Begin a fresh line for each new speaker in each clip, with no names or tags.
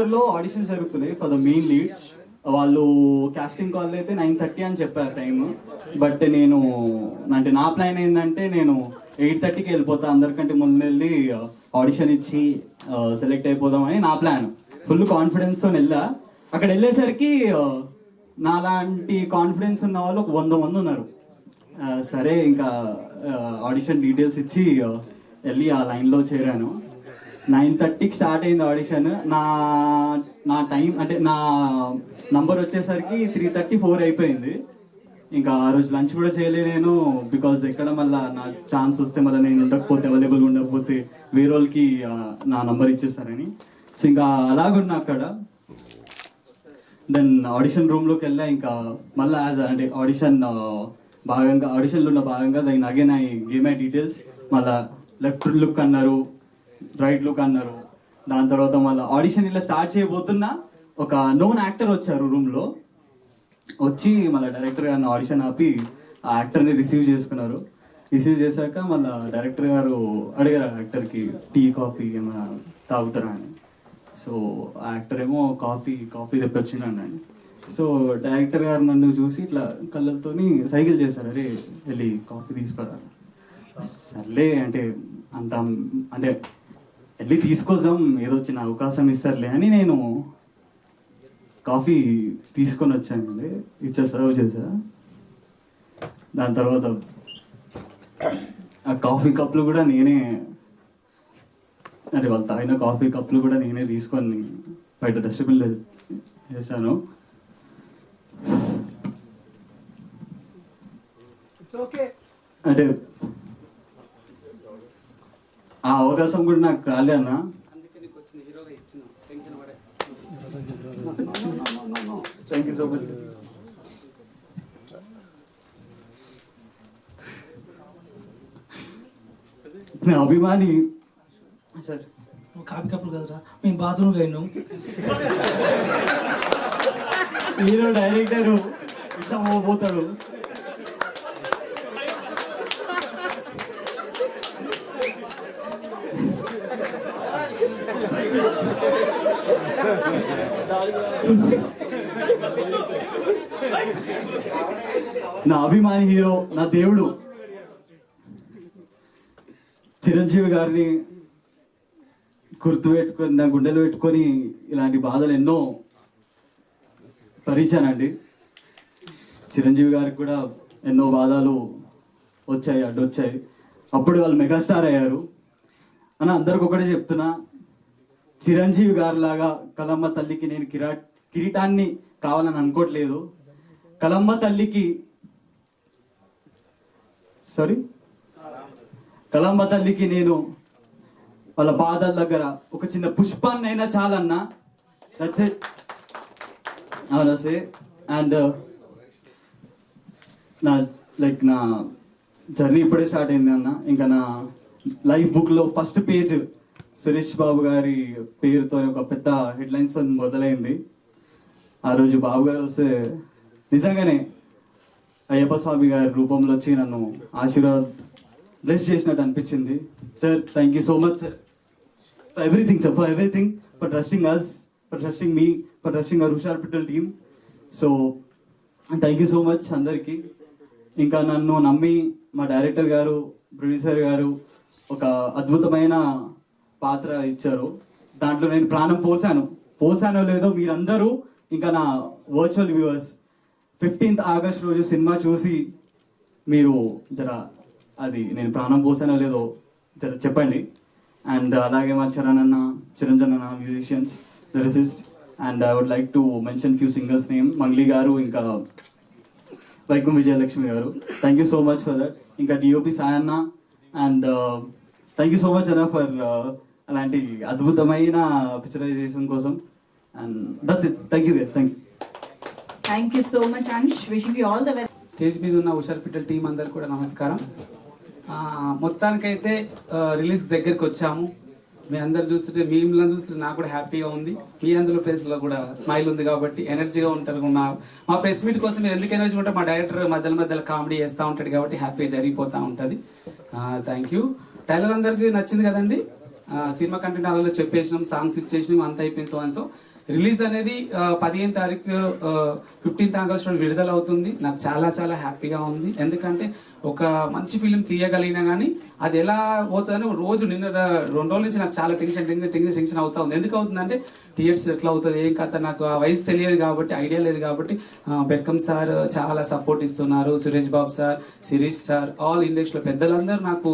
దగ్గరలో ఆడిషన్స్ జరుగుతున్నాయి for the main leads. వాళ్ళు కాస్టింగ్ కాల్ అయితే 9:30 అని చెప్పారు టైం. బట్ నేను అంటే నా ప్లాన్ ఏంటంటే నేను 8:30కి వెళ్ళిపోతా, అందరికంటే ముందు వెళ్ళి ఆడిషన్ ఇచ్చి సెలెక్ట్ అయిపోదామని నా ప్లాన్. ఫుల్ కాన్ఫిడెన్స్తో వెళ్ళా. అక్కడ వెళ్ళేసరికి నాలాంటి కాన్ఫిడెన్స్ ఉన్న వాళ్ళు ఒక 100 మంది ఉన్నారు. సరే ఇంకా ఆడిషన్ డీటెయిల్స్ ఇచ్చి వెళ్ళి ఆ లైన్లో చేరాను. 9:30కి స్టార్ట్ అయింది ఆడిషన్. నా టైం అంటే నా నంబర్ వచ్చేసరికి 3:34 అయిపోయింది. ఇంకా ఆ రోజు లంచ్ కూడా చేయలే నేను, బికాజ్ ఎక్కడ మళ్ళీ నా ఛాన్స్ వస్తే మళ్ళీ నేను ఉండకపోతే, అవైలబుల్ ఉండకపోతే వేరే వాళ్ళకి నా నంబర్ ఇచ్చేస్తారని. సో ఇంకా అలాగున్నా అక్కడ. దెన్ ఆడిషన్ రూమ్లోకి వెళ్ళా. ఇంకా మళ్ళీ అంటే ఆడిషన్లో ఉన్న భాగంగా then again I gave my details. మళ్ళీ లెఫ్ట్ లుక్ అన్నారు, రైట్ లుక్ అన్నారు. దాని తర్వాత మళ్ళీ ఆడిషన్ ఇలా స్టార్ట్ చేయబోతున్నా ఒక నోన్ యాక్టర్ వచ్చారు రూమ్లో. వచ్చి మళ్ళీ డైరెక్టర్ గారిని ఆడిషన్ ఆపి ఆ యాక్టర్ని రిసీవ్ చేసుకున్నారు. రిసీవ్ చేశాక మళ్ళీ డైరెక్టర్ గారు అడిగారు యాక్టర్కి టీ కాఫీ ఏమైనా తాగుతారా అని. సో ఆ యాక్టర్ ఏమో కాఫీ తెప్పొచ్చిండండి. సో డైరెక్టర్ గారు నన్ను చూసి ఇట్లా కళ్ళతోని సైకిల్ చేశారు, అరే వెళ్ళి కాఫీ తీసుకురా. సర్లే అంటే అంటే వెళ్ళి తీసుకొద్దాం, ఏదో వచ్చిన అవకాశం ఇస్తారులే అని నేను కాఫీ తీసుకొని వచ్చానండి. సర్వ్ చేశా. దాని తర్వాత ఆ కాఫీ కప్లు కూడా నేనే, అంటే వాళ్ళు తాగిన కాఫీ కప్లు కూడా నేనే తీసుకొని బయట డస్ట్బిన్లో వేసాను. అంటే ఆ అవకాశం కూడా నాకు రాలే అన్న. Thank you so much. నా అభిమాని సార్.
కాపీ కప్పులు కదరా, మేము బాత్రూమ్ వెళ్ళాం.
హీరో డైరెక్టరు ఇట్లా పోతాడు. నా అభిమాని హీరో, నా దేవుడు చిరంజీవి గారిని గుర్తుపెట్టుకొని నా గుండెలు పెట్టుకొని ఇలాంటి బాధలు ఎన్నో భరించానండి. చిరంజీవి గారికి కూడా ఎన్నో బాధలు వచ్చాయి, అడ్డొచ్చాయి. అప్పుడు వాళ్ళు మెగాస్టార్ అయ్యారు. అని అందరికి ఒకటే చెప్తున్నా, చిరంజీవి గారిలాగా కలమ్మ తల్లికి నేను కిరీటాన్ని కావాలని అనుకోవట్లేదు. కలమ్మ తల్లికి నేను వాళ్ళ పాదాల దగ్గర ఒక చిన్న పుష్పాన్ని అయినా చాలన్నా. That's it. అవునా సే. అండ్ నా జర్నీ ఇప్పుడే స్టార్ట్ అయింది అన్న. ఇంకా నా లైఫ్ బుక్లో ఫస్ట్ పేజ్ సురేష్ బాబు గారి పేరుతో ఒక పెద్ద హెడ్లైన్స్ మొదలైంది. ఆ రోజు బాబు గారు వస్తే నిజంగానే అయ్యప్ప స్వామి గారి రూపంలో వచ్చి నన్ను బ్లెస్ చేసినట్టు అనిపించింది. Sir thank you so much sir for everything sir, for everything, for trusting us, for trusting me, for trusting our Hushaar Pittal team. So thank you so much అందరికీ. ఇంకా నన్ను నమ్మి మా డైరెక్టర్ గారు, ప్రొడ్యూసర్ గారు ఒక అద్భుతమైన పాత్ర ఇచ్చారు. దాంట్లో నేను ప్రాణం పోసానో లేదో మీరందరూ, ఇంకా నా వర్చువల్ వ్యూవర్స్ 15th ఆగస్ట్ రోజు సినిమా చూసి మీరు అది నేను ప్రాణం పోసానో లేదో చెప్పండి. అండ్ అలాగే మా చిరంజన్ అన్న musicians, lyricist, and I would like to mention few singers name. Mangli గారు, ఇంకా వైకం విజయలక్ష్మి గారు. Thank you so much for that. ఇంకా DOP Sayanna. And thank you so much అన్న ఫర్ అలాంటి అద్భుతమైన పిక్చరైజేషన్ కోసం. And that's it. Thank you guys.
Thank you so much Ansh. Wishing you all the best.
Stage మీద ఉన్న హుషార్ పిట్టల్ టీం అందరికి కూడా నమస్కారం. మొత్తానికైతే రిలీజ్ దగ్గరికి వచ్చాము. మీ అందరు చూస్తుంటే, మిమ్మల్ని చూస్తుంటే నాకు కూడా హ్యాపీగా ఉంది. మీ అందరూ ఫేస్లో కూడా స్మైల్ ఉంది కాబట్టి ఎనర్జీగా ఉంటారు. మా ప్రెస్ మీట్ కోసం మీరు ఎందుకు ఎనర్జీ ఉంటే మా డైరెక్టర్ మధ్యలో కామెడీ చేస్తూ ఉంటాడు కాబట్టి హ్యాపీగా జరిగిపోతూ ఉంటుంది. Thank you. టైలర్ అందరికీ నచ్చింది కదండి. సినిమా కంటెంట్ అలా చెప్పేసినాం, సాంగ్స్ ఇచ్చేసినాం, అంత అయిపోయింది. సో రిలీజ్ అనేది 15వ తారీఖు 15th ఆగస్ట్ విడుదల అవుతుంది. నాకు చాలా చాలా హ్యాపీగా ఉంది. ఎందుకంటే ఒక మంచి ఫిలిం తీయగలిగినా కానీ అది ఎలా పోతుందని రోజు నిన్న 2 రోజుల నుంచి నాకు చాలా టెన్షన్ అవుతా ఉంది. ఎందుకు అవుతుందంటే థియేటర్స్ ఎట్లా అవుతుంది ఏం కథ, నాకు ఆ వయసు తెలియదు కాబట్టి, ఐడియా లేదు కాబట్టి బెక్కం సార్ చాలా సపోర్ట్ ఇస్తున్నారు, Suresh Babu sir, Sirish sir, all ఇండస్ట్రీలో పెద్దలందరూ నాకు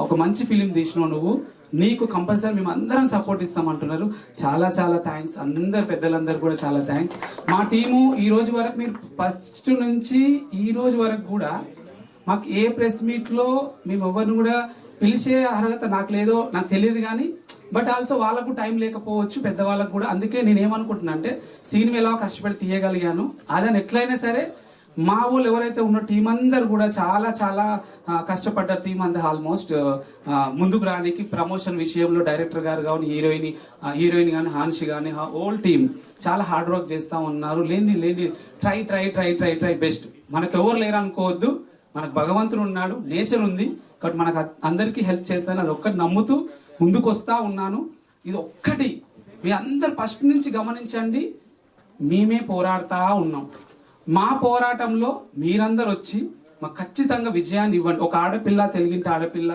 ఒక మంచి ఫిలిం తీసినావు నువ్వు, నీకు కంపల్సరీ మేము అందరం సపోర్ట్ ఇస్తామంటున్నారు. చాలా చాలా థ్యాంక్స్. అందరు పెద్దలందరూ కూడా చాలా థ్యాంక్స్. మా టీము ఈ రోజు వరకు, మీరు ఫస్ట్ నుంచి ఈ రోజు వరకు కూడా మాకు ఏ ప్రెస్ మీట్లో మేము ఎవరిని కూడా పిలిచే అర్హత నాకు లేదో నాకు తెలియదు కానీ, బట్ ఆల్సో వాళ్ళకు టైం లేకపోవచ్చు పెద్దవాళ్ళకు కూడా. అందుకే నేను ఏమనుకుంటున్నా అంటే సినిమా ఎలా కష్టపడి తీయగలిగాను, అదని ఎట్లయినా సరే మా వాళ్ళు ఎవరైతే ఉన్న టీం అందరు కూడా చాలా చాలా కష్టపడ్డ టీం అంతా ఆల్మోస్ట్ ముందుకు రానికి ప్రమోషన్ విషయంలో డైరెక్టర్ గారు కానీ హీరోయిన్ కానీ హాన్షి కానీ హోల్ టీం చాలా హార్డ్ వర్క్ చేస్తూ ఉన్నారు. లేని ట్రై బెస్ట్. మనకు ఎవరు లేరు అనుకోవద్దు, మనకు భగవంతుడు ఉన్నాడు, నేచర్ ఉంది కాబట్టి మనకు అందరికీ హెల్ప్ చేస్తాను. అది ఒక్కటి నమ్ముతూ ముందుకు వస్తూ ఉన్నాను. ఇది ఒక్కటి మీ అందరు ఫస్ట్ నుంచి గమనించండి, మేమే పోరాడుతూ ఉన్నాం. మా పోరాటంలో మీరందరూ వచ్చి మాకు ఖచ్చితంగా విజయాన్ని ఇవ్వండి. ఒక ఆడపిల్ల, తెలుగింటి ఆడపిల్ల,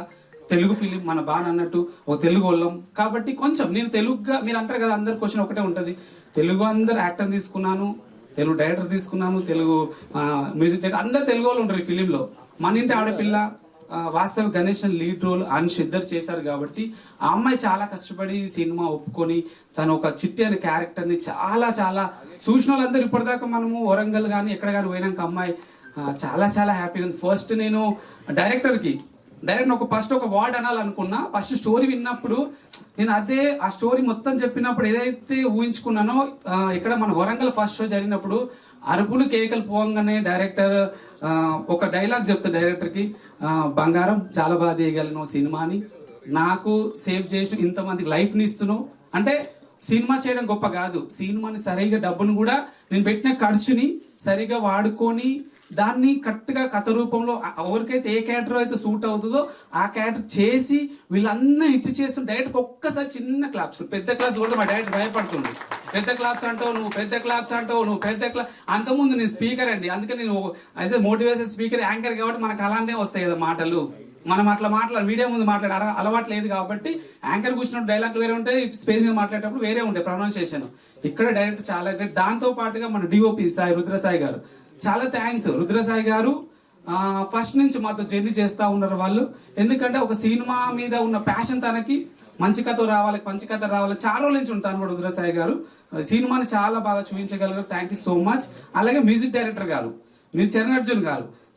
తెలుగు ఫిలిం మన బాగా అన్నట్టు ఒక తెలుగు వాళ్ళం కాబట్టి కొంచెం నేను తెలుగుగా, మీరు అంటారు కదా అందరు క్వశ్చన్ ఒకటే ఉంటుంది, తెలుగు అందరు యాక్టర్ తీసుకున్నాను, తెలుగు డైరెక్టర్ తీసుకున్నాను, తెలుగు మ్యూజిక్ డైరెక్టర్ అందరు తెలుగు వాళ్ళు ఉంటారు ఈ ఫిలింలో. మన ఇంటి ఆడపిల్ల వాస్తవ గణేషన్ లీడ్ రోల్ అన్ష్ ఇద్దరు చేశారు కాబట్టి ఆ అమ్మాయి చాలా కష్టపడి సినిమా ఒప్పుకొని తను ఒక చిట్టి అనే క్యారెక్టర్ని చాలా చాలా చూసిన వాళ్ళందరూ ఇప్పటిదాకా మనము వరంగల్ కానీ ఎక్కడ కానీ పోయినాక అమ్మాయి చాలా చాలా హ్యాపీగా ఉంది. ఫస్ట్ నేను డైరెక్టర్ ఫస్ట్ ఒక వర్డ్ అనాలనుకున్నా. ఫస్ట్ స్టోరీ విన్నప్పుడు నేను ఆ స్టోరీ మొత్తం చెప్పినప్పుడు ఏదైతే ఊహించుకున్నానో, ఇక్కడ మన వరంగల్ ఫస్ట్ షో జరిగినప్పుడు అరుపులు కేకలు పోవంగానే డైరెక్టర్ ఒక డైలాగ్ చెప్తాడు డైరెక్టర్కి, బంగారం చాలా బాగా తీయగలను సినిమాని, నాకు సేవ్ చేసి ఇంతమందికి లైఫ్ని ఇస్తున్నావు. అంటే సినిమా చేయడం గొప్ప కాదు, సినిమాని సరిగా డబ్బును కూడా నేను పెట్టిన ఖర్చుని సరిగా వాడుకొని దాన్ని కరెక్ట్గా కథ రూపంలో ఎవరికైతే ఏ క్యారెక్టర్ అయితే సూట్ అవుతుందో ఆ క్యారెక్టర్ చేసి వీళ్ళందరూ ఇట్టు చేస్తూ డైరెక్ట్గా ఒక్కసారి చిన్న క్లాప్స్, పెద్ద క్లాప్స్ కూడా మా డైరెక్టర్ భయపడుతుంది. పెద్ద క్లాప్స్ అంటావు నువ్వు పెద్ద క్లాప్. అంతకుముందు నేను స్పీకర్ అండి, అందుకే నేను అయితే మోటివేషన్ స్పీకర్, యాంకర్ కాబట్టి మనకు అలాంటివి వస్తాయి కదా మాటలు. మనం అట్లా మీడియా ముందు మాట్లాడే అలవాటు లేదు కాబట్టి యాంకర్ కూర్చున్నప్పుడు డైలాగ్ వేరే ఉంటాయి, స్పేస్ మీద మాట్లాడేటప్పుడు వేరే ఉంటాయి ప్రొనౌన్సియేషన్. ఇక్కడ డైరెక్ట్ చాలా గ్రేట్. దాంతో పాటుగా మన డిఓపి రుద్రసాయి గారు, చాలా థ్యాంక్స్. రుద్రసాయి గారు ఫస్ట్ నుంచి మాతో జర్నీ చేస్తూ ఉన్నారు వాళ్ళు. ఎందుకంటే ఒక సినిమా మీద ఉన్న ప్యాషన్ తనకి, మంచి కథ రావాలి చాలా రోజుల నుంచి ఉంటాను కూడా రుద్రసాయి గారు. సినిమాని చాలా బాగా చూపించగలరు. Thank you so much. అలాగే మ్యూజిక్ డైరెక్టర్ గారు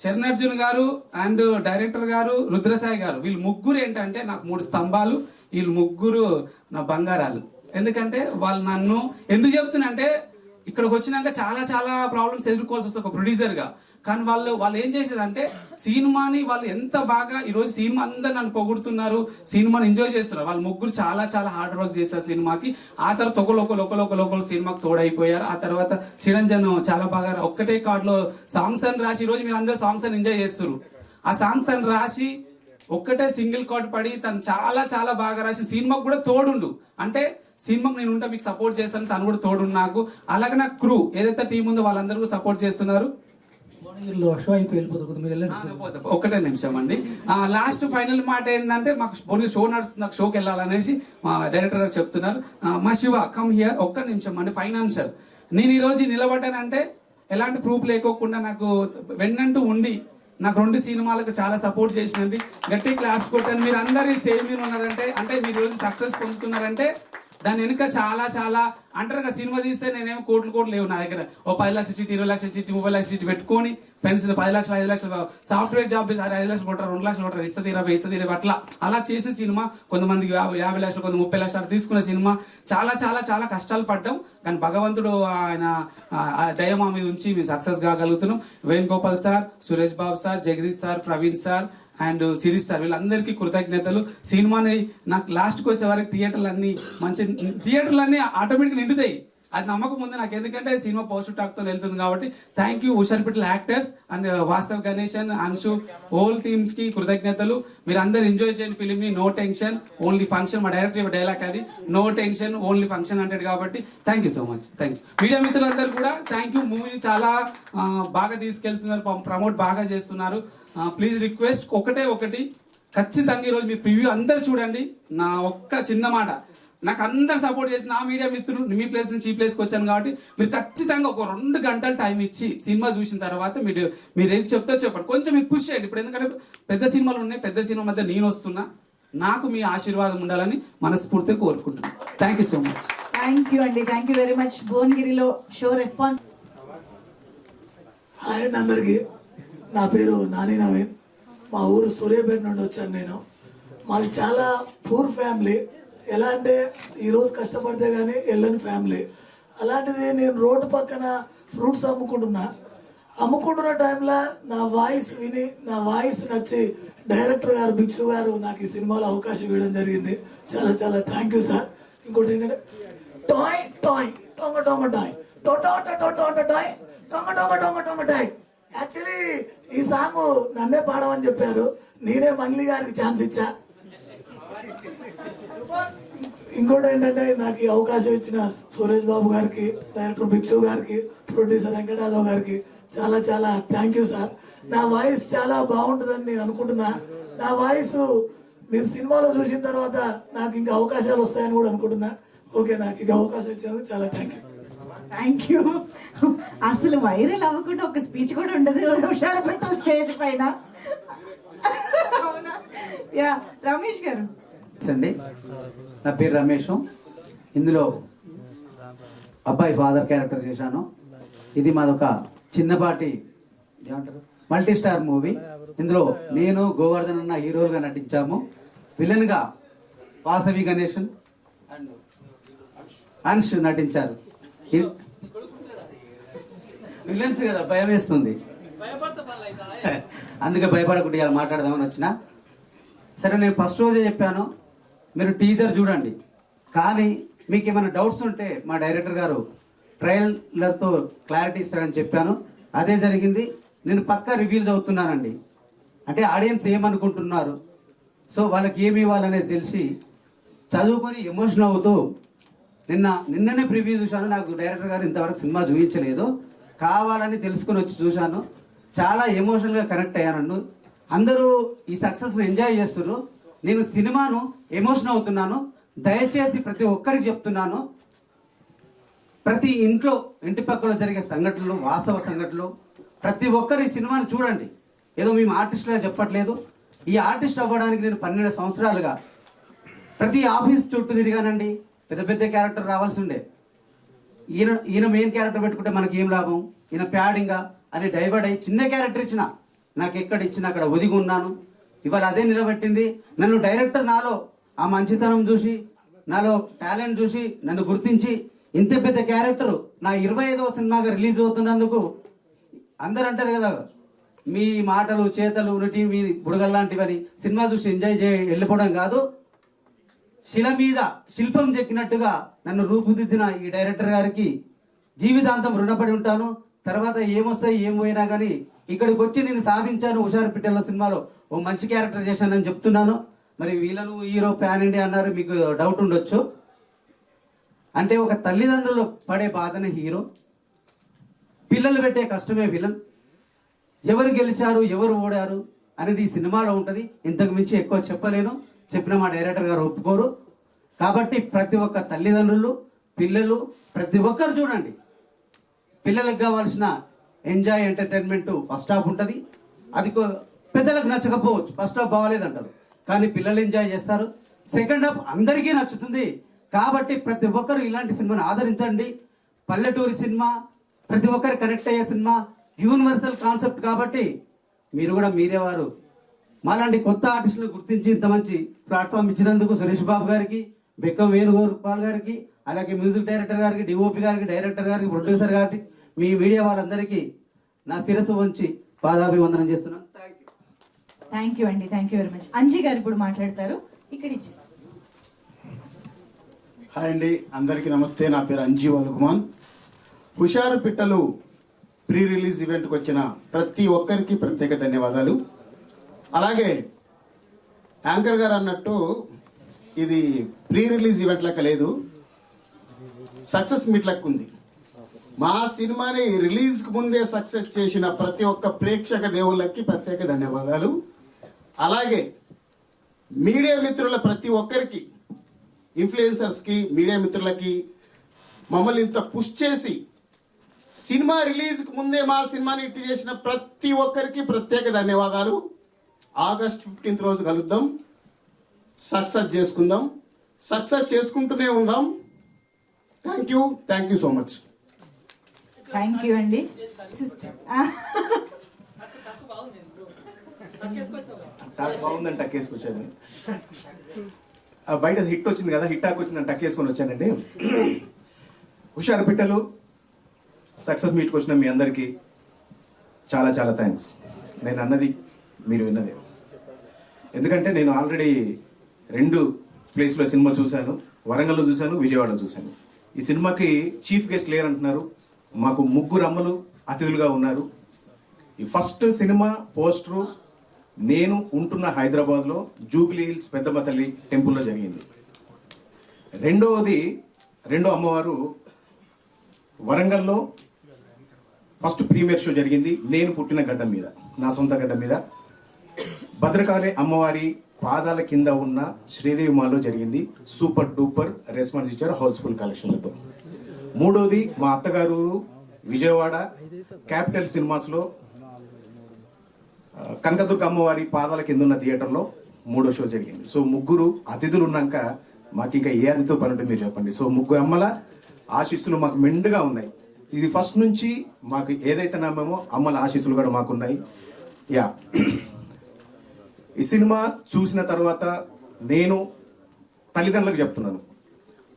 చరణ్ అర్జున్ గారు అండ్ డైరెక్టర్ గారు రుద్రసాయి గారు, వీళ్ళు ముగ్గురు ఏంటంటే నాకు 3 స్తంభాలు, వీళ్ళు ముగ్గురు నా బంగారాలు. ఎందుకంటే వాళ్ళు నన్ను ఎందుకు చెప్తున్నా అంటే ఇక్కడికి వచ్చినాక చాలా చాలా ప్రాబ్లమ్స్ ఎదుర్కోవాల్సి వస్తుంది ఒక ప్రొడ్యూసర్గా. కానీ వాళ్ళు ఏం చేసేదంటే సినిమాని వాళ్ళు ఎంత బాగా ఈరోజు సినిమా అందరు నన్ను పొగుడుతున్నారు, సినిమాని ఎంజాయ్ చేస్తున్నారు. వాళ్ళు ముగ్గురు చాలా చాలా హార్డ్ వర్క్ చేశారు సినిమాకి. ఆ తర్వాత ఒకరు సినిమాకి తోడైపోయారు. ఆ తర్వాత చిరంజన్ చాలా బాగా ఒక్కటే కార్డులో సాంగ్స్ అని రాసి, ఈరోజు మీరు అందరూ సాంగ్స్ అని ఎంజాయ్ చేస్తారు. ఆ సాంగ్స్ అని రాసి ఒక్కటే సింగిల్ కార్డ్ పడి తను చాలా చాలా బాగా రాసి సినిమాకు కూడా తోడుండు. అంటే సినిమాకి నేను ఉంటా, మీకు సపోర్ట్ చేస్తాను, తను కూడా తోడు నాకు. అలాగే నా క్రూ ఏదైతే టీం ఉందో వాళ్ళందరూ కూడా సపోర్ట్ చేస్తున్నారు.
షో అయిపోయి వెళ్ళిపోతుంది, మీరు వెళ్ళండి.
ఒక్కటే నిమిషం అండి. లాస్ట్ ఫైనల్ మాట ఏంటంటే మాకు షో నడుస్తుంది, నాకు షోకి వెళ్ళాలనేసి మా డైరెక్టర్ గారు చెప్తున్నారు. మా శివ కమ్ హియర్, ఒక్క నిమిషం అండి. ఫైనాన్షియల్ నేను ఈరోజు నిలబడ్డానంటే ఎలాంటి ప్రూఫ్ లేకోకుండా నాకు వెన్నంటూ ఉండి నాకు 2 సినిమాలకు చాలా సపోర్ట్ చేసినండి. గట్టి క్లాప్స్ కొట్టాను. మీరు అందరు స్టేజ్ మీద ఉన్నారంటే, అంటే మీరు ఈరోజు సక్సెస్ పొందుతున్నారంటే దాని వెనుక చాలా చాలా అంటారు కదా, సినిమా తీస్తే నేనేమో కోట్లు లేవు నా దగ్గర. ఓ 10 లక్షల చీటి, 20 లక్షల చీటి, 30 లక్షల చీటి పెట్టుకొని ఫ్రెండ్స్ 10 లక్షలు 5 లక్షలు సాఫ్ట్వేర్ జాబ్ 5 లక్షలు కొట్టారు, 2 లక్షలు కొట్టారు, ఇస్తుంది 20 అలా చేసిన సినిమా. కొంతమందికి 50 లక్షలు, కొంత 30 లక్షలు అట్లా తీసుకున్న సినిమా. చాలా చాలా చాలా కష్టాలు పడ్డాం, కానీ భగవంతుడు ఆయన దయ మా మీద ఉంచి మేము సక్సెస్ కాగలుగుతున్నాం. Venugopal sir, Suresh Babu sir, Jagadish sir, Praveen sir and series sir, వీళ్ళందరికీ కృతజ్ఞతలు. సినిమాని నాకు లాస్ట్కి వచ్చే వరకు థియేటర్లు అన్నీ ఆటోమేటిక్గా నిండుతాయి. అది నమ్మకం ఉంది నాకు, ఎందుకంటే సినిమా పాజిటివ్ టాక్తో వెళ్తుంది కాబట్టి. థ్యాంక్ యూ హుషార్పేటల actors and Vastav Ganesan, Anshu, whole teams కి కృతజ్ఞతలు. మీరు అందరు ఎంజాయ్ చేయండి ఫిలిం ని. No tension only function. మా డైరెక్టర్ డైలాగ్ అది, నో టెన్షన్ ఓన్లీ ఫంక్షన్ అంటాడు కాబట్టి. Thank you so much. Thank you media మిత్రులందరూ కూడా థ్యాంక్ యూ. మూవీని చాలా బాగా తీసుకెళ్తున్నారు, ప్రమోట్ బాగా చేస్తున్నారు. ప్లీజ్ రిక్వెస్ట్ ఒకటి ఖచ్చితంగా ఈరోజు మీ ప్రివ్యూ అందరు చూడండి. నా ఒక్క చిన్న మాట, నాకు అందరు సపోర్ట్ చేసి నా మీడియా మిత్రులు మీ ప్లేస్ నుంచి ఈ ప్లేస్కి వచ్చాను కాబట్టి మీరు ఖచ్చితంగా ఒక 2 గంటలు టైం ఇచ్చి సినిమా చూసిన తర్వాత మీరు ఏది చెప్తారో చెప్పండి. కొంచెం మీరు పుష్ చేయండి. ఇప్పుడు ఎందుకంటే పెద్ద సినిమాలు ఉన్నాయి, పెద్ద సినిమా మధ్య నేను వస్తున్నా. నాకు మీ ఆశీర్వాదం ఉండాలని మనస్ఫూర్తిగా కోరుకుంటున్నాను. Thank you so much.
Thank you అండి, థ్యాంక్ యూ వెరీ మచ్. భువనగిరిలో షో రెస్పాన్స్.
హాయ్ అండి అందరికీ. నా పేరు నాని నవీన్. మా ఊరు సూర్యాపేట నుండి వచ్చాను నేను. మాది చాలా పూర్ ఫ్యామిలీ. ఎలా అంటే ఈరోజు కష్టపడితే కానీ వెళ్ళని ఫ్యామిలీ. అలాంటిది నేను రోడ్డు పక్కన ఫ్రూట్స్ అమ్ముకుంటున్న టైంలో నా వాయిస్ విని, నా వాయిస్ నచ్చి డైరెక్టర్ గారు భిక్షు గారు నాకు ఈ సినిమాలో అవకాశం ఇవ్వడం జరిగింది. చాలా చాలా థ్యాంక్ యూ సార్. ఇంకోటి ఏంటంటే టాయ్ టాయ్ టొంగ టొంగ టాయ్ టాయ్ టొంగ టొంగ టొంగ టొంగ టాయ్. యాక్చువల్లీ ఈ సాంగ్ నన్నే పాడమని చెప్పారు, నేనే మంగ్లీ గారికి ఛాన్స్ ఇచ్చా. ఇంకోటి ఏంటంటే నాకు ఈ అవకాశం ఇచ్చిన సురేష్ బాబు గారికి, డైరెక్టర్ భిక్షు గారికి, ప్రొడ్యూసర్ వెంకటాదవ్ గారికి చాలా చాలా థ్యాంక్ యూ సార్. నా వాయిస్ చాలా బాగుంటుందని నేను అనుకుంటున్నా. నా వాయిస్ మీరు సినిమాలో చూసిన తర్వాత నాకు ఇంకా అవకాశాలు వస్తాయని కూడా అనుకుంటున్నా. ఓకే, నాకు ఇంకా అవకాశం ఇచ్చినందుకు చాలా థ్యాంక్ యూ.
Thank you. అసలు వైరల్ అవ్వకుండా ఒక స్పీచ్ కూడా ఉండదు హుషారుపేట స్టేజ్ పైన. అవునా? యా, రమేష్ గారు.
అండి, నా పేరు రమేష్. ఇందులో అబ్బాయి ఫాదర్ క్యారెక్టర్ చేశాను. ఇది మాదొక చిన్నపాటి ఏమంటారు మల్టీ స్టార్ మూవీ. ఇందులో నేను గోవర్ధన్ అన్న హీరోలుగా నటించాము. విలన్గా వాసవి గణేశన్ అండ్ అంశ్ నటించారు. విలన్స్ కదా, భయం వేస్తుంది, అందుకే భయపడకుండా ఇలా మాట్లాడదామని వచ్చిన. సరే, నేను ఫస్ట్ రోజే చెప్పాను మీరు టీజర్ చూడండి, కానీ మీకు ఏమైనా డౌట్స్ ఉంటే మా డైరెక్టర్ గారు ట్రైలర్తో క్లారిటీ ఇస్తారని చెప్పాను. అదే జరిగింది. నేను పక్కా రివ్యూలు చదువుతున్నానండి, అంటే ఆడియన్స్ ఏమనుకుంటున్నారు, సో వాళ్ళకి ఏమి ఇవ్వాలనేది తెలిసి చదువుకొని ఎమోషన్ అవుతూ నిన్ననే ప్రివ్యూ చూశాను. నాకు డైరెక్టర్ గారు ఇంతవరకు సినిమా చూపించలేదు, కావాలని తెలుసుకొని వచ్చి చూశాను. చాలా ఎమోషనల్గా కనెక్ట్ అయ్యాను. అందరూ ఈ సక్సెస్ని ఎంజాయ్ చేస్తున్నారు, నేను సినిమాను ఎమోషన్ అవుతున్నాను. దయచేసి ప్రతి ఒక్కరికి చెప్తున్నాను, ప్రతి ఇంటి పక్కలో జరిగే సంఘటనలు, వాస్తవ సంఘటనలు, ప్రతి ఒక్కరు ఈ సినిమాని చూడండి. ఏదో మేము ఆర్టిస్టులుగా చెప్పట్లేదు. ఈ ఆర్టిస్ట్ అవ్వడానికి నేను 12 సంవత్సరాలుగా ప్రతి ఆఫీస్ చుట్టూ తిరిగానండి. పెద్ద పెద్ద క్యారెక్టర్ రావాల్సి ఉండే, ఈయన మెయిన్ క్యారెక్టర్ పెట్టుకుంటే మనకి ఏం లాభం, ఈయన ప్యాడింగా అని డైవర్ట్ అయ్యి చిన్న క్యారెక్టర్ ఇచ్చిన, నాకు ఎక్కడ ఇచ్చినా అక్కడ ఒదిగి ఉన్నాను. ఇవాళ అదే నిలబెట్టింది. నన్ను డైరెక్టర్ నాలో ఆ మంచితనం చూసి, నాలో టాలెంట్ చూసి నన్ను గుర్తించి ఇంత పెద్ద క్యారెక్టర్ నా 25వ సినిమాగా రిలీజ్ అవుతున్నందుకు అందరు అంటారు కదా, మీ మాటలు చేతలు ఉనిటి మీ బుడగల్లాంటివని సినిమా చూసి ఎంజాయ్ వెళ్ళిపోవడం కాదు, శిల మీద శిల్పం చెక్కినట్టుగా నన్ను రూపుదిద్దిన ఈ డైరెక్టర్ గారికి జీవితాంతం రుణపడి ఉంటాను. తర్వాత ఏమొస్తాయి ఏం పోయినా కానీ ఇక్కడికి వచ్చి నేను సాధించాను. హుషారుపేటలో సినిమాలో ఓ మంచి క్యారెక్టర్ చేశానని చెప్తున్నాను. మరి వీళ్ళను హీరో ప్యాన్ ఇండియా అన్నారు, మీకు డౌట్ ఉండొచ్చు. అంటే ఒక తల్లిదండ్రులు పడే బాధనే హీరో, పిల్లలు పెట్టే కష్టమే విలన్. ఎవరు గెలిచారు ఎవరు ఓడారు అనేది ఈ సినిమాలో ఉంటుంది. ఇంతకు మించి ఎక్కువ చెప్పలేను, చెప్పిన మా డైరెక్టర్ గారు ఒప్పుకోరు. కాబట్టి ప్రతి ఒక్క తల్లిదండ్రులు, పిల్లలు ప్రతి ఒక్కరు చూడండి. పిల్లలకు కావాల్సిన ఎంజాయ్ ఎంటర్టైన్మెంట్ ఫస్ట్ హాఫ్ ఉంటుంది. అది పెద్దలకు నచ్చకపోవచ్చు, ఫస్ట్ హాఫ్ బాగాలేదంటారు, కానీ పిల్లలు ఎంజాయ్ చేస్తారు. సెకండ్ హాఫ్ అందరికీ నచ్చుతుంది. కాబట్టి ప్రతి ఒక్కరు ఇలాంటి సినిమాని ఆదరించండి. పల్లెటూరి సినిమా, ప్రతి ఒక్కరు కనెక్ట్ అయ్యే సినిమా, యూనివర్సల్ కాన్సెప్ట్. కాబట్టి మీరు కూడా మీరే వారు. మాలాంటి కొత్త ఆర్టిస్టులు గుర్తించి ఇంత మంచి ప్లాట్ఫామ్ ఇచ్చినందుకు సురేష్ బాబు గారికి, బెక్కం వేణుగోపాల్ గారికి, అలాగే మ్యూజిక్ డైరెక్టర్ గారికి, డిఓపి గారికి, డైరెక్టర్ గారికి, ప్రొడ్యూసర్ గారికి, మీ మీడియా వాళ్ళందరికీ నా శిరస్సు వంచి పాదాభివందనం చేస్తున్నాను.
థ్యాంక్ యూ అండి, thank you very much. Anji గారు ఇప్పుడు మాట్లాడతారు, ఇక్కడ ఇచ్చేసి.
హాయ్ అండి, అందరికీ నమస్తే. నా పేరు అంజీ వలుకుమాన్. హుషారు పిట్టలు ప్రీ రిలీజ్ ఈవెంట్కి వచ్చిన ప్రతి ఒక్కరికి ప్రత్యేక ధన్యవాదాలు. అలాగే యాంకర్ గారు అన్నట్టు ఇది ప్రీ రిలీజ్ ఈవెంట్ లెక్క లేదు, సక్సెస్ మీట్ లెక్క ఉంది. మా సినిమాని రిలీజ్కి ముందే సక్సెస్ చేసిన ప్రతి ఒక్క ప్రేక్షక దేవుళ్ళకి ప్రత్యేక ధన్యవాదాలు. అలాగే మీడియా మిత్రుల ప్రతి ఒక్కరికి, ఇన్ఫ్లుయెన్సర్స్కి, మీడియా మిత్రులకి మమ్మల్ని ఇంత పుష్ చేసి సినిమా రిలీజ్కి ముందే మా సినిమాని హిట్ చేసిన ప్రతి ఒక్కరికి ప్రత్యేక ధన్యవాదాలు. ఆగస్ట్ 15 రోజు కలుద్దాం, సక్సెస్ చేసుకుందాం, సక్సెస్ చేసుకుంటూనే ఉందాం. Thank you so much.
Thank you అండి. సిస్టర్
టాక్ బాగుందని టక్కేసుకొచ్చాను. బయట హిట్ వచ్చింది కదా, హిట్ టాక్ వచ్చిందని టక్కేసుకొని వచ్చానండి. హుషారు పిట్టలు సక్సెస్ మీట్కి వచ్చిన మీ అందరికీ చాలా చాలా థ్యాంక్స్. నేను అన్నది మీరు విన్నదే. ఎందుకంటే నేను ఆల్రెడీ 2 ప్లేస్లో సినిమా చూశాను. వరంగల్లో చూశాను, విజయవాడలో చూశాను. ఈ సినిమాకి చీఫ్ గెస్ట్ లేరు అంటున్నారు. మాకు 3 అమ్మలు అతిథులుగా ఉన్నారు. ఈ ఫస్ట్ సినిమా పోస్టరు నేను ఉంటున్న హైదరాబాద్లో జూబ్లీ హిల్స్ పెద్దమ్మ తల్లి టెంపుల్లో జరిగింది. రెండో అమ్మవారు వరంగల్లో ఫస్ట్ ప్రీమియర్ షో జరిగింది నేను పుట్టిన గడ్డ మీద, నా సొంత గడ్డ మీద. భద్రకాళి అమ్మవారి పాదాల కింద ఉన్న శ్రీదేవి మాల్లో జరిగింది. సూపర్ డూపర్ రెస్పాన్స్ ఇచ్చారు హౌస్ఫుల్ కలెక్షన్లతో. మూడోది మా అత్తగారు విజయవాడ క్యాపిటల్ సినిమాస్లో కనకదుర్గ అమ్మవారి పాదాల కింద ఉన్న థియేటర్లో 3వ షో జరిగింది. సో 3 అతిథులు ఉన్నాక మాకు ఇంకా ఏ అతిథితో పని ఉంటే మీరు చెప్పండి. సో 3 అమ్మల ఆశీస్సులు మాకు మెండుగా ఉన్నాయి. ఇది ఫస్ట్ నుంచి మాకు ఏదైతే నమ్మేమో అమ్మల ఆశీస్సులు కూడా మాకున్నాయి. యా, ఈ సినిమా చూసిన తర్వాత నేను తల్లిదండ్రులకు చెప్తున్నాను,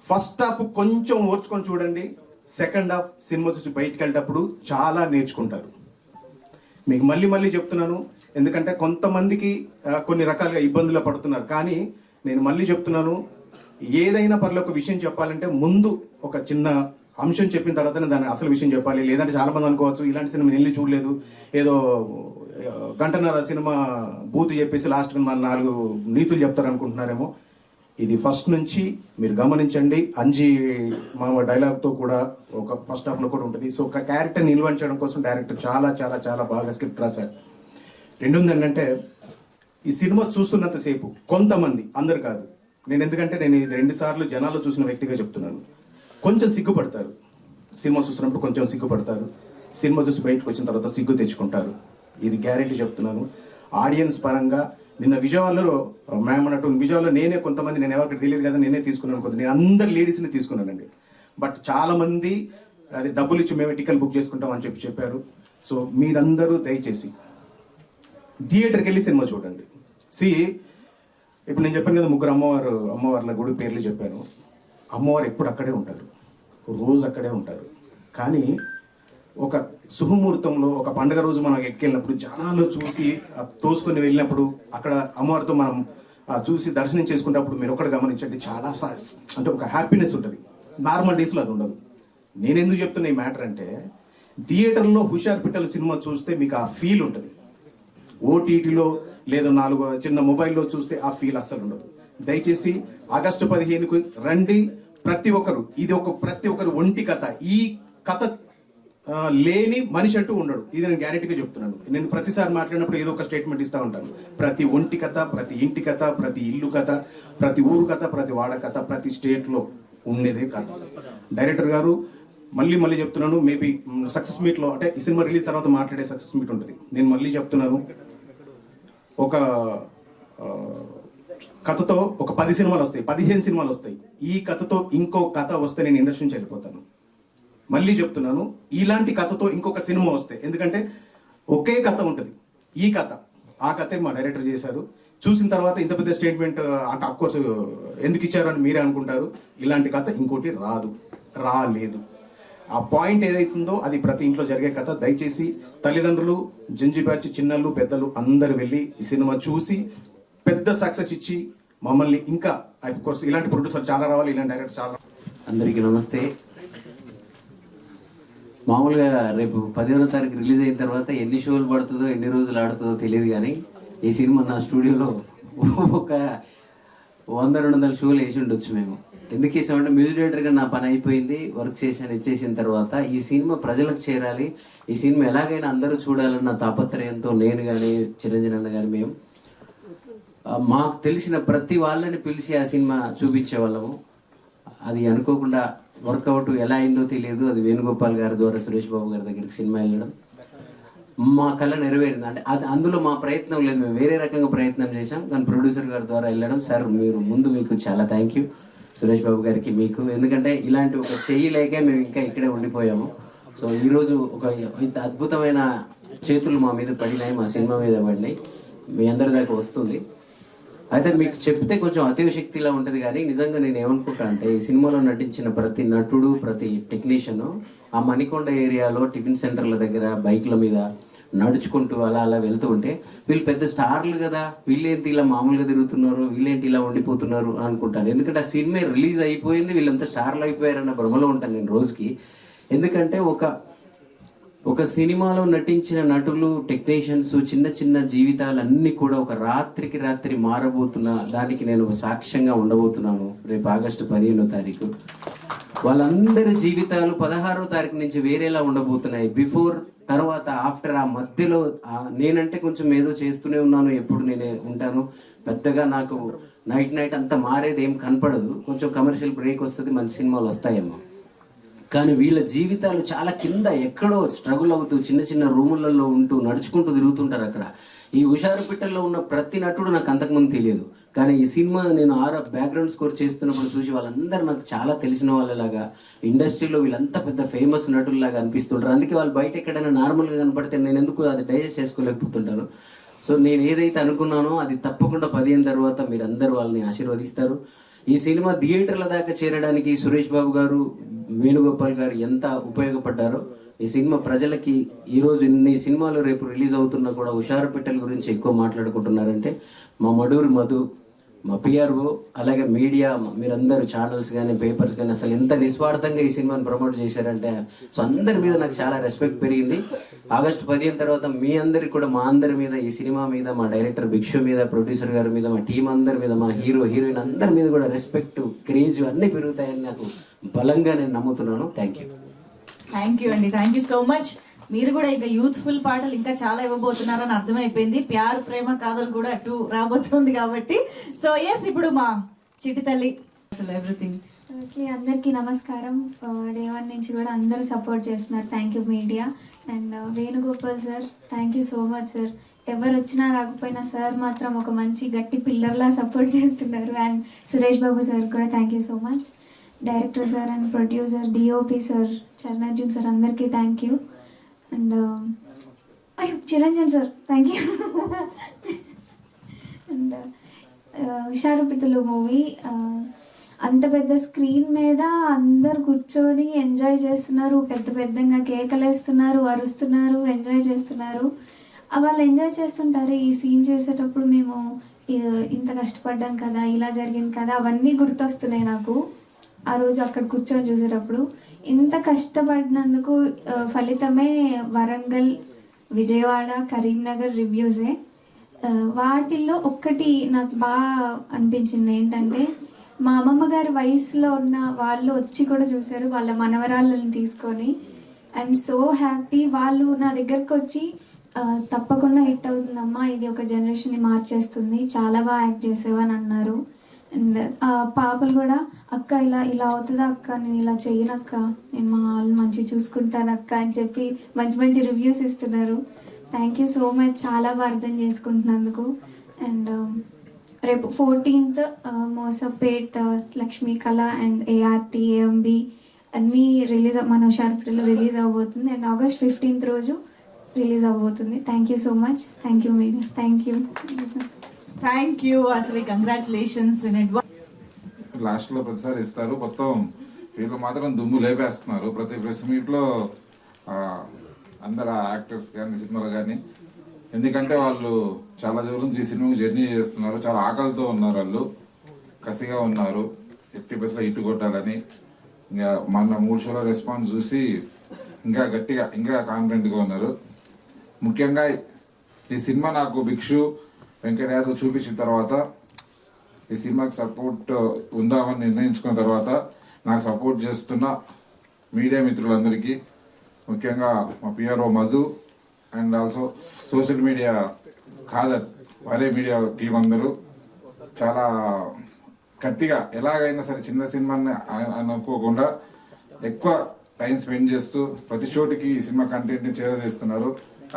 ఫస్ట్ హాఫ్ కొంచెం ఓర్చుకొని చూడండి, సెకండ్ హాఫ్ సినిమా చూసి బయటికి వెళ్ళేటప్పుడు చాలా నేర్చుకుంటారు. మీకు మళ్ళీ చెప్తున్నాను, ఎందుకంటే కొంతమందికి కొన్ని రకాలుగా ఇబ్బందులు పడుతున్నారు. కానీ నేను మళ్ళీ చెప్తున్నాను, ఏదైనా పర్లేదు ఒక విషయం చెప్పాలంటే ముందు ఒక చిన్న అంశం చెప్పిన తర్వాతనే దాని అసలు విషయం చెప్పాలి. లేదంటే చాలామంది అనుకోవచ్చు ఇలాంటి సినిమా నేను చూడలేదు, ఏదో 1.5 గంట సినిమా బూత్ చెప్పేసి లాస్ట్కి మన 4 నీతులు చెప్తారు అనుకుంటున్నారేమో. ఇది ఫస్ట్ నుంచి మీరు గమనించండి. అంజీ మామ డైలాగ్తో కూడా ఒక ఫస్ట్ హాఫ్లో కూడా ఉంటుంది. సో ఒక క్యారెక్టర్ని నిల్వంచడం కోసం డైరెక్టర్ చాలా చాలా చాలా బాగా స్క్రిప్ట్ రాశారు. రెండోది ఏంటంటే ఈ సినిమా చూస్తున్నంతసేపు కొంతమంది, అందరు కాదు, ఎందుకంటే నేను ఇది 2 సార్లు జనాల్లో చూసిన వ్యక్తిగా చెప్తున్నాను, కొంచెం సిగ్గుపడతారు. సినిమా చూసినప్పుడు కొంచెం సిగ్గుపడతారు. సినిమా చూసి బయటకు వచ్చిన తర్వాత సిగ్గు తెచ్చుకుంటారు. ఇది గ్యారెంటీ చెప్తున్నాను. ఆడియన్స్ పరంగా నిన్న విజయవాడలో మ్యామ్ అన్నట్టు విజయవాడలో నేనే కొంతమంది, నేను ఎవరికి తెలియదు కదా, నేనే తీసుకున్నాను. నేను అందరు లేడీస్ని తీసుకున్నానండి. బట్ చాలామంది అది డబ్బులు ఇచ్చి మేమే టికెట్ బుక్ చేసుకుంటాం అని చెప్పారు. సో మీరందరూ దయచేసి థియేటర్కి వెళ్ళి సినిమా చూడండి. ఇప్పుడు నేను చెప్పాను కదా 3 అమ్మవార్ల గుడి పేర్లు చెప్పాను. అమ్మవారు ఎప్పుడు అక్కడే ఉంటారు, రోజు అక్కడే ఉంటారు. కానీ ఒక శుభముహూర్తంలో ఒక పండుగ రోజు మనం ఎక్కెళ్ళినప్పుడు జనాలు చూసి తోసుకొని వెళ్ళినప్పుడు అక్కడ అమ్మవారితో మనం చూసి దర్శనం చేసుకున్నప్పుడు మీరు ఒకటి గమనించండి, చాలా అంటే ఒక హ్యాపీనెస్ ఉంటుంది. నార్మల్ డేస్లో అది ఉండదు. నేను ఎందుకు చెప్తున్నా ఈ మ్యాటర్ అంటే, థియేటర్లో హుషారు పిట్టలు సినిమా చూస్తే మీకు ఆ ఫీల్ ఉంటుంది. ఓటీటీలో లేదా 4 చిన్న మొబైల్లో చూస్తే ఆ ఫీల్ అస్సలు ఉండదు. దయచేసి ఆగస్టు 15కు రండి. ప్రతి ఒక్కరు ఒంటి కథ. ఈ కథ లేని మనిషి అంటూ ఉండడు. ఇది నేను గ్యారెంటీగా చెప్తున్నాను. నేను ప్రతిసారి మాట్లాడినప్పుడు ఏదో ఒక స్టేట్మెంట్ ఇస్తూ ఉంటాను. ప్రతి ఒంటి కథ, ప్రతి ఇంటి కథ, ప్రతి ఇల్లు కథ, ప్రతి ఊరు కథ, ప్రతి వాడ కథ, ప్రతి స్టేట్లో ఉండేదే కథ. డైరెక్టర్ గారు మళ్ళీ చెప్తున్నాను, మేబీ సక్సెస్ మీట్లో అంటే ఈ సినిమా రిలీజ్ తర్వాత మాట్లాడే సక్సెస్ మీట్ ఉంటుంది. నేను మళ్ళీ చెప్తున్నాను, ఒక కథతో ఒక 10 సినిమాలు వస్తాయి, 15 సినిమాలు వస్తాయి. ఈ కథతో ఇంకో కథ వస్తే నేను ఇండస్ట్రీ నుంచి వెళ్ళిపోతాను. మళ్ళీ చెప్తున్నాను, ఇలాంటి కథతో ఇంకొక సినిమా వస్తే, ఎందుకంటే ఒకే కథ ఉంటుంది. ఈ కథ ఆ కథే మా డైరెక్టర్ చేశారు. చూసిన తర్వాత ఇంత పెద్ద స్టేట్మెంట్ అంటే అఫ్కోర్స్ ఎందుకు ఇచ్చారు అని మీరే అనుకుంటారు. ఇలాంటి కథ ఇంకోటి రాలేదు. ఆ పాయింట్ ఏదైతుందో అది ప్రతి ఇంట్లో జరిగే కథ. దయచేసి తల్లిదండ్రులు, జంజి బ్యాచ్, చిన్నలు పెద్దలు అందరూ వెళ్ళి ఈ సినిమా చూసి పెద్ద సక్సెస్ ఇచ్చి మమ్మల్ని ఇంకా అఫ్కోర్స్ ఇలాంటి ప్రొడ్యూసర్ చాలా రావాలి, ఇలాంటి డైరెక్టర్ చాలా
అందరికీ నమస్తే. మామూలుగా రేపు 10వ తారీఖు రిలీజ్ అయిన తర్వాత ఎన్ని షోలు పడుతుందో ఎన్ని రోజులు ఆడుతుందో తెలియదు, కానీ ఈ సినిమా నా స్టూడియోలో ఒక 100-200 షోలు వేసి ఉండొచ్చు మేము. ఎందుకు వేసామంటే మ్యూజిక్ డైరెక్టర్గా నా పని అయిపోయింది, వర్క్ చేశాను, ఇచ్చేసిన తర్వాత ఈ సినిమా ప్రజలకు చేరాలి, ఈ సినిమా ఎలాగైనా అందరూ చూడాలన్న తాపత్రయంతో నేను కానీ చిరంజీవి అన్న కానీ మేము మాకు తెలిసిన ప్రతి వాళ్ళని పిలిచి ఆ సినిమా చూపించే వాళ్ళము. అది అనుకోకుండా వర్కౌట్ ఎలా అయిందో తెలియదు. అది వేణుగోపాల్ గారి ద్వారా సురేష్ బాబు గారి దగ్గరికి సినిమా వెళ్ళడం మా కళ నెరవేరింది. అంటే అది అందులో మా ప్రయత్నం లేదు, మేము వేరే రకంగా ప్రయత్నం చేశాం, కానీ ప్రొడ్యూసర్ గారి ద్వారా వెళ్ళడం. సార్ మీరు ముందు మీకు చాలా థ్యాంక్ యూ, సురేష్ బాబు గారికి మీకు, ఎందుకంటే ఇలాంటి ఒక చెయ్యి లేకే మేము ఇంకా ఇక్కడే ఉండిపోయాము. సో ఈరోజు ఒక ఇంత అద్భుతమైన చేతులు మా మీద పడినాయి, మా సినిమా మీద పడినాయి, మీ అందరి దాకా వస్తుంది. అయితే మీకు చెప్తే కొంచెం అతిశక్తిలా ఉంటుంది, కానీ నిజంగా నేను ఏమనుకుంటా అంటే ఈ సినిమాలో నటించిన ప్రతి నటుడు, ప్రతి టెక్నీషియను ఆ మణికొండ ఏరియాలో టిఫిన్ సెంటర్ల దగ్గర బైక్ల మీద నడుచుకుంటూ అలా అలా వెళ్తూ ఉంటే వీళ్ళు పెద్ద స్టార్లు కదా, వీళ్ళేంటి ఇలా మామూలుగా తిరుగుతున్నారు, వీళ్ళేంటి ఇలా ఉండిపోతున్నారు అనుకుంటాను. ఎందుకంటే ఆ సినిమా రిలీజ్ అయిపోయింది, వీళ్ళంతా స్టార్లు అయిపోయారన్న భ్రమలో ఉంటాను నేను రోజుకి. ఎందుకంటే ఒక సినిమాలో నటించిన నటులు, టెక్నీషియన్స్, చిన్న చిన్న జీవితాలన్నీ కూడా ఒక రాత్రికి రాత్రి మారబోతున్న దానికి నేను ఒక సాక్ష్యంగా ఉండబోతున్నాను రేపు ఆగస్టు 15వ తారీఖు. వాళ్ళందరి జీవితాలు 16వ తారీఖు నుంచి వేరేలా ఉండబోతున్నాయి. బిఫోర్, తర్వాత, ఆఫ్టర్, ఆ మధ్యలో నేనంటే కొంచెం ఏదో చేస్తూనే ఉన్నాను, ఎప్పుడు నేనే ఉంటాను. పెద్దగా నాకు నైట్ అంతా మారేది ఏం కనపడదు. కొంచెం కమర్షియల్ బ్రేక్ వస్తుంది, మంచి సినిమాలు వస్తాయేమో. కానీ వీళ్ళ జీవితాలు చాలా కింద ఎక్కడో స్ట్రగుల్ అవుతూ చిన్న చిన్న రూములలో ఉంటూ నడుచుకుంటూ తిరుగుతుంటారు అక్కడ. ఈ హుషారుపేటలో ఉన్న ప్రతి నటుడు నాకు అంతకుముందు తెలియదు, కానీ ఈ సినిమా నేను బ్యాక్గ్రౌండ్ స్కోర్ చేస్తున్నప్పుడు చూసి వాళ్ళందరూ నాకు చాలా తెలిసిన వాళ్ళలాగా, ఇండస్ట్రీలో వీళ్ళంతా పెద్ద ఫేమస్ నటుల్లాగా అనిపిస్తుంటారు. అందుకే వాళ్ళు బయట ఎక్కడైనా నార్మల్గా కనపడితే నేను ఎందుకు అది డైజెస్ట్ చేసుకోలేకపోతుంటాను. సో నేను ఏదైతే అనుకున్నానో అది తప్పకుండా 15 తర్వాత మీరందరూ వాళ్ళని ఆశీర్వదిస్తారు. ఈ సినిమా థియేటర్ల దాకా చేరడానికి సురేష్ బాబు గారు, వేణుగోపాల్ గారు ఎంత ఉపయోగపడ్డారో. ఈ సినిమా ప్రజలకి ఈరోజు ఇన్ని సినిమాలు రేపు రిలీజ్ అవుతున్నా కూడా హుషారుపేటల గురించి ఎక్కువ మాట్లాడుకుంటున్నారంటే మా మడూరు మధు, మా పిఆర్ఓ, అలాగే మీడియా, మీరందరూ ఛానల్స్ కానీ పేపర్స్ కానీ అసలు ఎంత నిస్వార్థంగా ఈ సినిమాని ప్రమోట్ చేశారంటే సో అందరి మీద నాకు చాలా రెస్పెక్ట్ పెరిగింది. ఆగస్టు 15 తర్వాత మీ అందరికి కూడా, మా అందరి మీద, ఈ సినిమా మీద, మా డైరెక్టర్ భిక్షు మీద, ప్రొడ్యూసర్ గారి మీద, మా టీం అందరి మీద, మా హీరో హీరోయిన్ అందరి మీద కూడా రెస్పెక్ట్, క్రేజ్ అన్నీ పెరుగుతాయని నాకు బలంగా నేను నమ్ముతున్నాను. థ్యాంక్ యూ
అండి, థ్యాంక్ యూ సో మచ్. మీరు కూడా ఇంకా యూత్ఫుల్ పాటలు ఇంకా చాలా ఇవ్వబోతున్నారని అర్థమైపోయింది. ప్యార్, ప్రేమ, కాదలు కూడా 2 రాబోతుంది కాబట్టి. సో ఎస్, ఇప్పుడు మా చిట్టి తల్లి అసలు ఎవ్రీథింగ్.
ఫస్ట్లీ అందరికీ నమస్కారం. డే 1 నుంచి కూడా అందరూ సపోర్ట్ చేస్తున్నారు. Thank you media. And Venugopal sir, thank you so much sir. ఎవరు వచ్చినా రాకపోయినా సార్ మాత్రం ఒక మంచి గట్టి పిల్లర్లా సపోర్ట్ చేస్తున్నారు. అండ్ సురేష్ బాబు సార్ కూడా thank you so much. Director sir and producer, DOP sir, Charanarjun sir, అందరికీ థ్యాంక్ యూ. అండ్ అయ్యో Chiranjeevi sir, thank you. And హుషారుపేటలో మూవీ అంత పెద్ద స్క్రీన్ మీద అందరు కూర్చొని ఎంజాయ్ చేస్తున్నారు, పెద్దగా కేకలేస్తున్నారు, అరుస్తున్నారు, ఎంజాయ్ చేస్తున్నారు. వాళ్ళు ఎంజాయ్ చేస్తుంటారు. ఈ సీన్ చేసేటప్పుడు మేము ఇంత కష్టపడ్డాం కదా, ఇలా జరిగింది కదా, అవన్నీ గుర్తొస్తున్నాయి నాకు. ఆ రోజు అక్కడ కూర్చొని చూసేటప్పుడు ఇంత కష్టపడినందుకు ఫలితమే వరంగల్, విజయవాడ, కరీంనగర్ రివ్యూసే. వాటిల్లో ఒక్కటి నాకు బాగా అనిపించింది ఏంటంటే, మా అమ్మమ్మ గారి వయసులో ఉన్న వాళ్ళు వచ్చి కూడా చూశారు వాళ్ళ మనవరాళ్ళని తీసుకొని. I'm so happy. వాళ్ళు నా దగ్గరకు వచ్చి తప్పకుండా హిట్ అవుతుందమ్మా, ఇది ఒక జనరేషన్ని మార్చేస్తుంది, చాలా బాగా యాక్ట్ చేసేవని అన్నారు. అండ్ పాపలు కూడా అక్క ఇలా అవుతుందా అక్క, నేను ఇలా చెయ్యనక్క, నేను మా వాళ్ళు మంచిగా చూసుకుంటాను అక్క అని చెప్పి మంచి రివ్యూస్ ఇస్తున్నారు. థ్యాంక్ యూ సో మచ్, చాలా బాగా అర్థం చేసుకుంటున్నందుకు. అండ్ రేపు 14th Moosapet, Lakshmi Kala and ART, AMB అన్నీ రిలీజ్, మన హుషారుపేటలో రిలీజ్ అవ్వబోతుంది. అండ్ August 15th రోజు రిలీజ్ అవ్వబోతుంది. Thank you so much. Thank you media. Thank you sir.
Thank you అసలు, కంగ్రాచులేషన్స్ ఇన్ అడ్వాన్స్.
లాస్ట్లో ప్రతిసారి ఇస్తారు, మొత్తం వీళ్ళు మాత్రం దుమ్ము లేపేస్తున్నారు. ప్రతి ప్రెస్ మీట్లో అందరు యాక్టర్స్ కానీ సినిమాలు కానీ, ఎందుకంటే వాళ్ళు చాలా రోజుల నుంచి ఈ సినిమాకి జర్నీ చేస్తున్నారు, చాలా ఆకలితో ఉన్నారు, వాళ్ళు కసిగా ఉన్నారు, ఎట్టి బస్సులో ఇటు కొట్టాలని. ఇంకా మన 3 షోల రెస్పాన్స్ చూసి ఇంకా గట్టిగా ఇంకా కాన్ఫిడెంట్గా ఉన్నారు. ముఖ్యంగా ఈ సినిమా నాకు భిక్షు వెంకట్ యాదవ్ చూపించిన తర్వాత, ఈ సినిమాకి సపోర్ట్ ఉందామని నిర్ణయించుకున్న తర్వాత నాకు సపోర్ట్ చేస్తున్న మీడియా మిత్రులందరికీ, ముఖ్యంగా మా PRO Madhu and also social media Khader, వరే మీడియా టీం అందరూ చాలా గట్టిగా ఎలాగైనా సరే చిన్న సినిమాని అనుకోకుండా ఎక్కువ టైం స్పెండ్ చేస్తూ ప్రతి చోటికి ఈ సినిమా కంటెంట్ని చేరదీస్తున్నారు.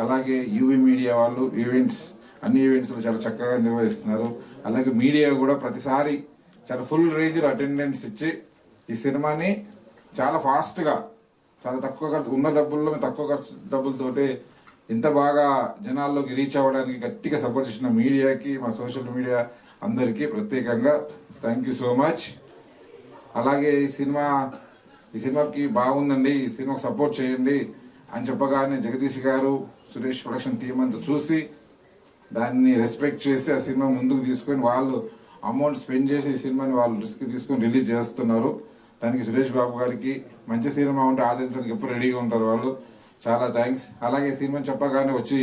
అలాగే యూవీ మీడియా వాళ్ళు అన్ని ఈవెంట్స్లో చాలా చక్కగా నిర్వహిస్తున్నారు. అలాగే మీడియా కూడా ప్రతిసారి చాలా ఫుల్ రేంజ్లో అటెండెన్స్ ఇచ్చి ఈ సినిమాని చాలా ఫాస్ట్గా, చాలా తక్కువ ఖర్చు ఉన్న డబ్బుల్లో తక్కువ ఖర్చు డబ్బులతోటి ఇంత బాగా జనాల్లోకి రీచ్ అవ్వడానికి గట్టిగా సపోర్ట్ చేసిన మీడియాకి, మా సోషల్ మీడియా అందరికీ ప్రత్యేకంగా థ్యాంక్ యూ సో మచ్. అలాగే ఈ సినిమాకి బాగుందండి, ఈ సినిమాకి సపోర్ట్ చేయండి అని చెప్పగానే జగదీష్ గారు, సురేష్ ప్రొడక్షన్ టీం అంతా చూసి దాన్ని రెస్పెక్ట్ చేసి ఆ సినిమా ముందుకు తీసుకొని వాళ్ళు అమౌంట్ స్పెండ్ చేసి ఈ సినిమాని వాళ్ళు రిస్క్ తీసుకొని రిలీజ్ చేస్తున్నారు. దానికి సురేష్ బాబు గారికి, మంచి సినిమా ఉంటే ఆదరించడానికి ఎప్పుడు రెడీగా ఉంటారు వాళ్ళు, చాలా థ్యాంక్స్. అలాగే ఈ సినిమా చెప్పగానే వచ్చి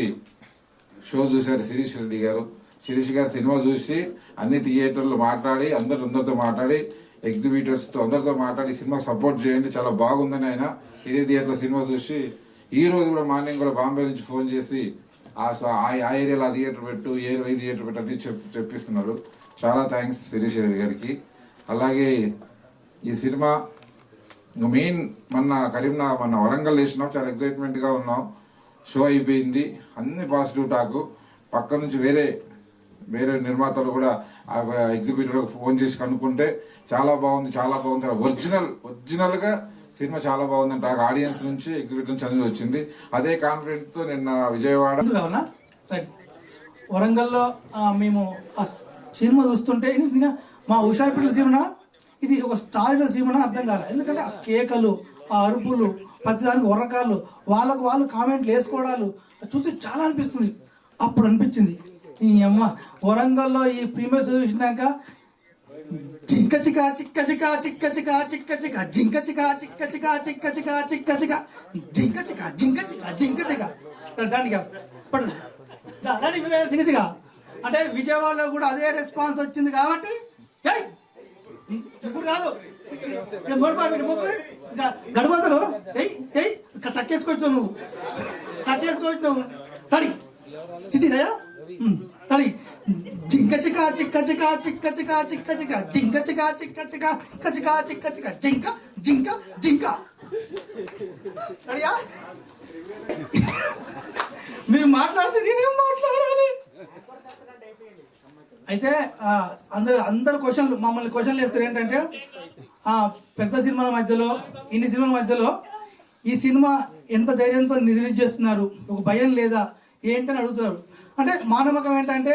షో చూశారు శిరీష్ రెడ్డి గారు. శిరీష్ గారు సినిమా చూసి అన్ని థియేటర్లు మాట్లాడి అందరితో మాట్లాడి ఎగ్జిబిటర్స్తో అందరితో మాట్లాడి సినిమాకి సపోర్ట్ చేయండి, చాలా బాగుందని ఆయన ఇదే థియేటర్లో సినిమా చూసి ఈ రోజు కూడా మార్నింగ్ కూడా బాంబే నుంచి ఫోన్ చేసి ఆ ఏరియాలో ఆ థియేటర్ పెట్టు, ఈ ఏరియాలో ఈ థియేటర్ పెట్టు అని చెప్పిస్తున్నారు. చాలా థ్యాంక్స్ శిరీష్ రెడ్డి గారికి. అలాగే ఈ సినిమా మెయిన్ మన వరంగల్ వేసినాం, చాలా ఎక్సైట్మెంట్గా ఉన్నాం. షో అయిపోయింది, అన్ని పాజిటివ్ టాక్. పక్క నుంచి వేరే నిర్మాతలు కూడా ఎగ్జిబిటర్ ఫోన్ చేసి కనుక్కుంటే చాలా బాగుంది ఒరిజినల్గా సినిమా చాలా బాగుందంటే ఆడియన్స్ నుంచి ఎగ్జిబిటర్ నుంచి అనేది వచ్చింది. అదే కాన్ఫిడెంట్తో నిన్న విజయవాడ
వరంగల్లో మేము ఆ సినిమా చూస్తుంటే మా హుషారుపేట సినిమా ఇది ఒక స్టార్ సినిమా అర్థం కాలేదు. ఎందుకంటే ఆ కేకలు, ఆ అరుపులు, ప్రతిదానికి ఉరకాలు, వాళ్ళు కామెంట్లు వేసుకోవడాలు చూసి చాలా అనిపిస్తుంది. అప్పుడు అనిపించింది ఈ అమ్మ వరంగల్లో ఈ ప్రీమియర్ చూసినాక జింక చిక చిక్క చిక చిక్క చిక చిక్క చిక జింక చిక చిక్క చిక చిక్క చిక చిక్క చిక జింక చిక జింక చిక జింక చిక దానికి జింక చిక అంటే విజయవాడలో కూడా అదే రెస్పాన్స్ వచ్చింది కాబట్టి ముగ్గురు కాదు ముగ్గురు గడవదరు టక్కేసుకోవచ్చు నువ్వు రెడీ చిట్టిరాయా రెడీ జింక చిక చిక్క చిక చిక్క చిక చిక్క చిక జింక చిక చిక్క చిక చిక చిక్క చిక జింక జింక జింక రెడీయా? మీరు మాట్లాడితే నేనేం మాట్లాడాలి? అయితే అందరు మమ్మల్ని క్వశ్చన్లు వేస్తారు ఏంటంటే పెద్ద సినిమాల మధ్యలో ఇన్ని సినిమాల మధ్యలో ఈ సినిమా ఎంత ధైర్యంతో రిలీజ్ చేస్తున్నారు, ఒక భయం లేదా ఏంటని అడుగుతున్నారు. అంటే మా నమ్మకం ఏంటంటే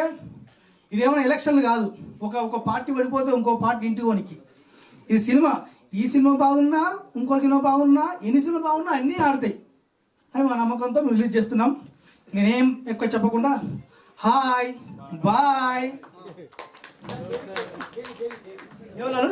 ఇదేమైనా ఎలక్షన్లు కాదు, ఒక పార్టీ పడిపోతే ఇంకో పార్టీ ఇంటికి వనికి. ఈ సినిమా బాగున్నా ఇంకో సినిమా బాగున్నా ఎన్ని సినిమా బాగున్నా అన్నీ ఆడతాయి అని మా నమ్మకంతో మేము రిలీజ్ చేస్తున్నాం. నేనేం ఎక్కువ చెప్పకుండా హాయ్ బాయ్ ఎవరు